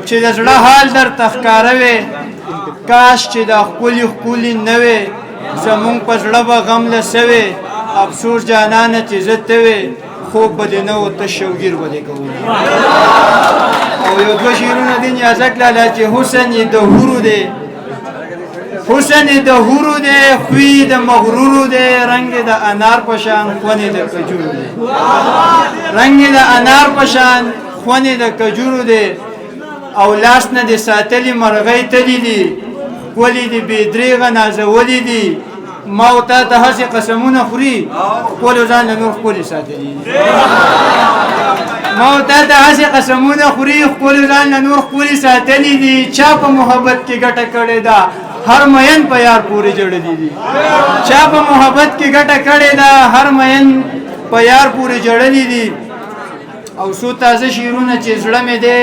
چې د زړه حال درته ښکاره وي کاش چې دا ښکلي ښکلي نه وې زمونږ په زړه به غم له سوې افسوس جانانه چې زه ته وې خوب به دې نه و ته شوګیر به دې کولی او یو دوه شعرونه دي نیازک لالا چې حسن یې د حورو دی حسن د حورو دی خوی د مغرورو دی رنگ د انار پشان خونې د کجورو دی رنگ د انار پشان خونې د کجورو دی او لاس نه د ساتلی مرغۍ تلی دي ولې د بې درېغه نازولي دي ما او تا ته هسې قسمونه خوري ښکلو ځان له نور ښکلي ساتلي دي ما او تا ته هسې قسمونه خوري ښکلو ځان له نور ښکلي ساتلي دي چا په محبت کې ګټه کړې ده هر مین په یار پورې جړلي دي چا په محبت کې ګټه کړې ده هر مین په یار پورې جړلي دي او څو تازه شعرونه چې زړه مې دی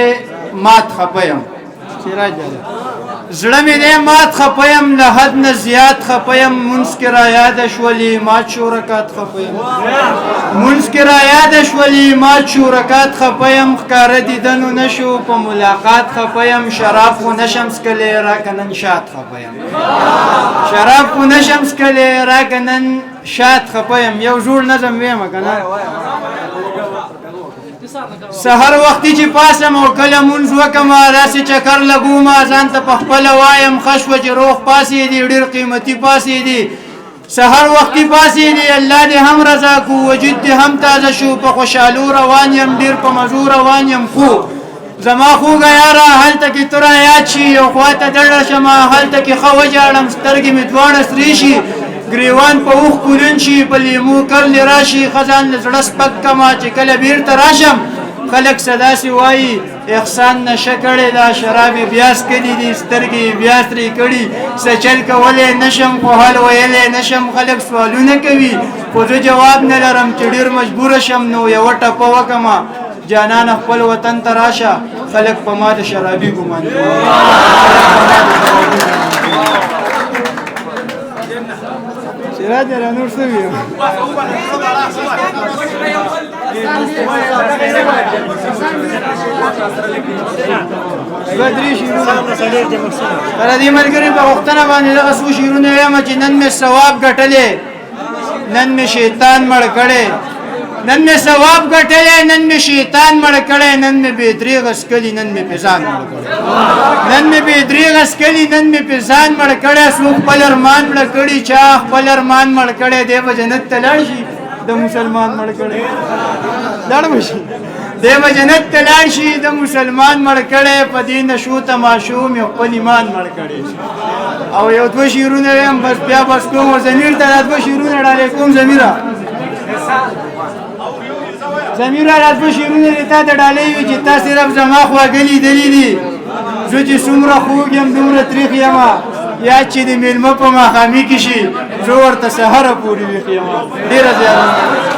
مات خپه یم سراج لالا زړه مې دی مات خپه یم له حد نه زیات خپه یم مونځ کې رایاده شولې مات شو رکات خپه یم مونځ کې رایاده شولې مات شو رکات خپه یم ښکاره دیدنو نه شو په ملاقات خپه یم شراب خو نشم څکلی راکه نن شات خپه یم شراب خو نشم څکلی راکه نن شات خپه یم یو زوړ نظم ویمه که نه سحر وختي چې پاسم او کله مونځ وکمه راسې چکر لګومه ځان ته په خپله وایم ښه شوه چې روغ پاسې دي ډېر قیمتي پاسې دي سحر وختي پاسې دي الله دې هم رضا کو وجود دې هم تازه شو په خوشحالو روان یم ډېر په مزو روان یم خو زما خوږه یاره هلته کې تو را یاد شي یو خوا ته ډډه شمه هلته کې ښه وجاړم سترګې مې دواړه سرې شي ګریوان په اوښ کولن شي په لیمو کرلې راشي ښځان له زړه سپک کمه چې کله بیرته راشم خلک څه داسې وایي احسان نشه کړې ده شراب یې بیا څکلي دي سترګې یې بیا ترې کړي څه چل کولی نشم خو حل ویلی نشم خلک سوالونه کوي خو زه جواب نه لرم چې ډېر مجبوره شم نو یوه ټپه وکمه جانانه خپل وطن ته راشه خلک په ما د شرابي ګمان کوي سراج لالا نور څه ویم دوه درې شعرونه کله دې ملګري په غوښتنه باندې دغه څو شعرونه ویم چې نن مې ثواب ګټلی نن مې شیطان مړ کړی نن مې ثواب ګټلی نن مې شیطان مړ کړی نن مې بې درېغه څکلي نن مې پې ځان مړ کړی نن مې بې درېغه څکلي نن مې پې ځان مړ کړی څوک خپل ارمان مړ کړي چا خپل ارمان مړ کړی دی به جنت ته لاړ شي د مسلمان مړ کړی لاړ به شي دی به جنت ته لاړ شي د مسلمان مړ کړی په دې نشو تماشو مې خپل ایمان مړ کړی او یو دوه شعرونه ویم بس بیا بس کوم ضمیر ته دا دوه شعرونه ډالې کوم ضمیره زمیره راز به شعرونه دې تا ته ډالۍ وي چې تا صرف زما خواږه لیدلي دي زه چې څومره خوږ یم دومره تریخ یمه یاد چې د مېلمه په ماښامي کې شي زه ورته سهره پورې ویښ یمه ډېره زیاته